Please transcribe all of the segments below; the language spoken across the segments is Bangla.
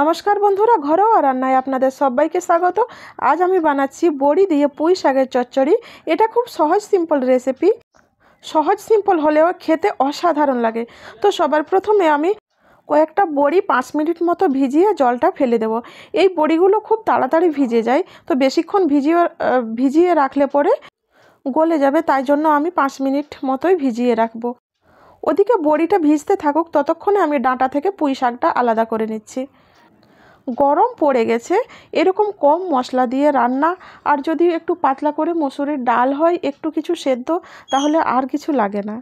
নমস্কার বন্ধুরা, ঘরোয়া রান্নায় আপনাদের সবাইকে স্বাগত। আজ আমি বানাচ্ছি বড়ি দিয়ে পুঁই শাকের চচ্চড়ি। এটা খুব সহজ সিম্পল রেসিপি। সহজ সিম্পল হলেও খেতে অসাধারণ লাগে। তো সবার প্রথমে আমি কয়েকটা বড়ি 5 মিনিট মতো ভিজিয়ে জলটা ফেলে দেব। এই বড়িগুলো খুব তাড়াতাড়ি ভিজে যায়, তো বেশিক্ষণ ভিজিয়ে রাখলে পরে গলে যাবে, তাই জন্য আমি 5 মিনিট মতোই ভিজিয়ে রাখবো। ওদিকে বড়িটা ভিজতে থাকুক, ততক্ষণে আমি ডাঁটা থেকে পুঁই শাকটা আলাদা করে নিচ্ছি। গরম পড়ে গেছে, এরকম কম মশলা দিয়ে রান্না, আর যদি একটু পাতলা করে মসুরির ডাল হয়, একটু কিছু সেদ্ধ, তাহলে আর কিছু লাগে না।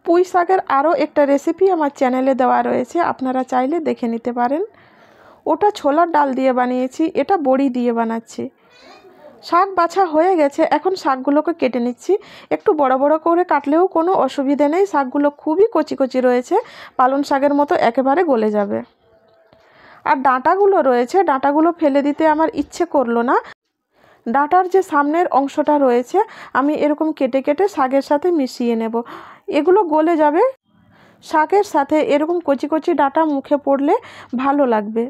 পুঁই শাকের আরও একটা রেসিপি আমার চ্যানেলে দেওয়া রয়েছে, আপনারা চাইলে দেখে নিতে পারেন। ওটা ছোলার ডাল দিয়ে বানিয়েছি, এটা বড়ি দিয়ে বানাচ্ছি। শাক বাছা হয়ে গেছে, এখন শাকগুলোকে কেটে নিচ্ছি। একটু বড় বড় করে কাটলেও কোনো অসুবিধে নেই, শাকগুলো খুবই কচি কচি রয়েছে, পালং শাকের মতো একেবারে গলে যাবে। আর ডাঁটাগুলো রয়েছে, ডাঁটাগুলো ফেলে দিতে আমার ইচ্ছে করলো না। ডাঁটার যে সামনের অংশটা রয়েছে, আমি এরকম কেটে কেটে শাকের সাথে মিশিয়ে নেব। এগুলো গলে যাবে, শাকের সাথে এরকম কচি কচি ডাঁটা মুখে পড়লে ভালো লাগবে,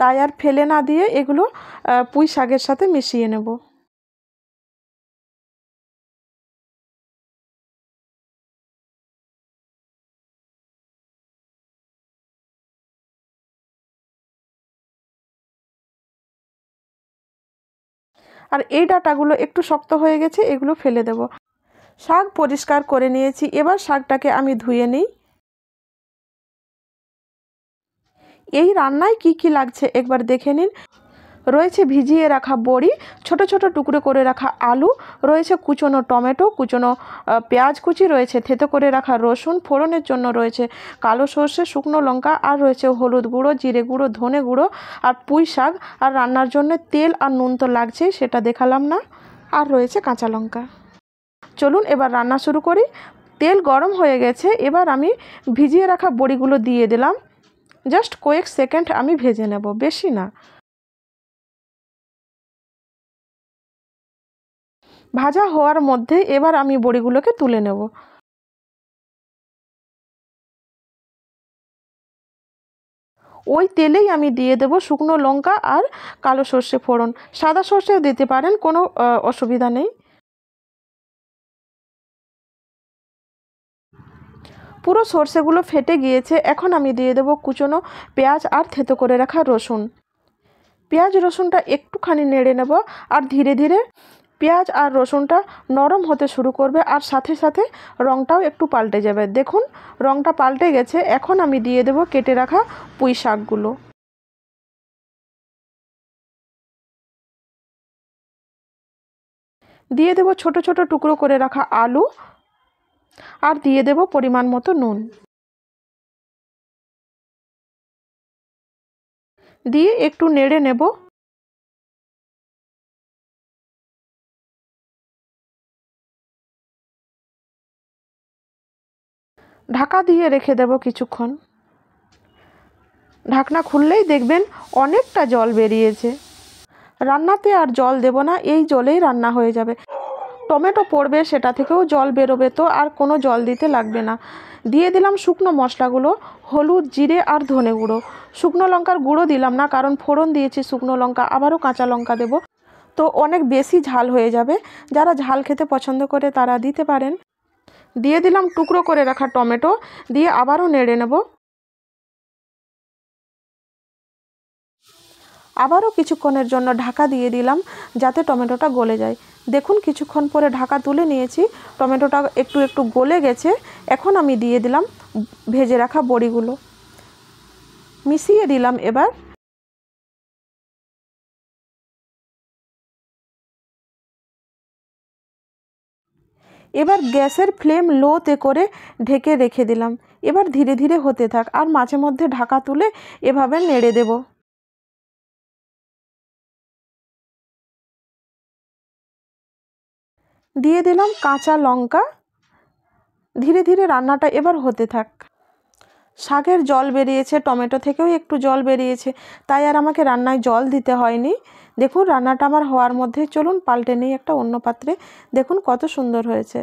তাই আর ফেলে না দিয়ে এগুলো পুঁই শাকের সাথে মিশিয়ে নেব। আর এই ডাঁটাগুলো একটু শক্ত হয়ে গেছে, এগুলো ফেলে দেব। শাক পরিষ্কার করে নিয়েছি, এবার শাকটাকে আমি ধুয়ে নিই। এই রান্নায় কি কি লাগছে একবার দেখে নিন। রয়েছে ভিজিয়ে রাখা বড়ি, ছোট ছোট টুকরো করে রাখা আলু, রয়েছে কুচনো টমেটো, কুচনো পেঁয়াজ কুচি, রয়েছে থেতো করে রাখা রসুন, ফোড়নের জন্য রয়েছে কালো সর্ষে, শুকনো লঙ্কা, আর রয়েছে হলুদ গুঁড়ো, জিরে গুঁড়ো, ধনে গুঁড়ো, আর পুঁই শাক। আর রান্নার জন্য তেল আর নুন তো লাগছেই, সেটা দেখালাম না। আর রয়েছে কাঁচা লঙ্কা। চলুন এবার রান্না শুরু করি। তেল গরম হয়ে গেছে, এবার আমি ভিজিয়ে রাখা বড়িগুলো দিয়ে দিলাম। জাস্ট কয়েক সেকেন্ড আমি ভেজে নেব, বেশি না। ভাজা হওয়ার মধ্যে এবার আমি বড়িগুলোকে তুলে নেব। ওই তেলেই আমি দিয়ে দেব শুকনো লঙ্কা আর কালো সর্ষে ফোড়ন। সাদা সর্ষেও দিতে পারেন, কোনো অসুবিধা নেই। পুরো সর্ষেগুলো ফেটে গিয়েছে, এখন আমি দিয়ে দেব কুচনো পেঁয়াজ আর থেতো করে রাখা রসুন। পেঁয়াজ রসুনটা একটুখানি নেড়ে নেব, আর ধীরে ধীরে পেঁয়াজ আর রসুনটা নরম হতে শুরু করবে, আর সাথে সাথে রঙটাও একটু পাল্টে যাবে। দেখুন রঙটা পাল্টে গেছে, এখন আমি দিয়ে দেব কেটে রাখা পুঁই শাকগুলো। দিয়ে দেব ছোট ছোট টুকরো করে রাখা আলু, আর দিয়ে দেব পরিমাণ মতো নুন। দিয়ে একটু নেড়ে নেব। ঢাকা দিয়ে রেখে দেব কিছুক্ষণ। ঢাকনা খুললেই দেখবেন অনেকটা জল বেরিয়েছে। রান্নাতে আর জল দেব না, এই জলেই রান্না হয়ে যাবে। টমেটো পড়বে, সেটা থেকেও জল বেরোবে, তো আর কোনো জল দিতে লাগবে না। দিয়ে দিলাম শুকনো মশলাগুলো, হলুদ, জিরে আর ধনে গুঁড়ো। শুকনো লঙ্কার গুঁড়ো দিলাম না, কারণ ফোড়ন দিয়েছি শুকনো লঙ্কা, আবারও কাঁচা লঙ্কা দেব, তো অনেক বেশি ঝাল হয়ে যাবে। যারা ঝাল খেতে পছন্দ করে তারা দিতে পারেন। দিয়ে দিলাম টুকরো করে রাখা টমেটো, দিয়ে আবারও নেড়ে নেব। আবারও কিছুক্ষণের জন্য ঢাকা দিয়ে দিলাম, যাতে টমেটোটা গলে যায়। দেখুন কিছুক্ষণ পরে ঢাকা তুলে নিয়েছি, টমেটোটা একটু একটু গলে গেছে। এখন আমি দিয়ে দিলাম ভেজে রাখা বড়িগুলো, মিশিয়ে দিলাম। এবার গ্যাসের ফ্লেম লোতে করে ঢেকে রেখে দিলাম। এবার ধীরে ধীরে হতে থাক, আর মাঝে মধ্যে ঢাকা তুলে এভাবে নেড়ে দেব। দিয়ে দিলাম কাঁচা লঙ্কা। ধীরে ধীরে রান্নাটা এবার হতে থাক। শাকের জল বেরিয়েছে, টমেটো থেকেও একটু জল বেরিয়েছে, তাই আর আমাকে রান্নায় জল দিতে হয়নি। দেখুন রান্নাটা আমার হওয়ার মধ্যে, চলুন পাল্টে নিই একটা অন্য পাত্রে। দেখুন কত সুন্দর হয়েছে।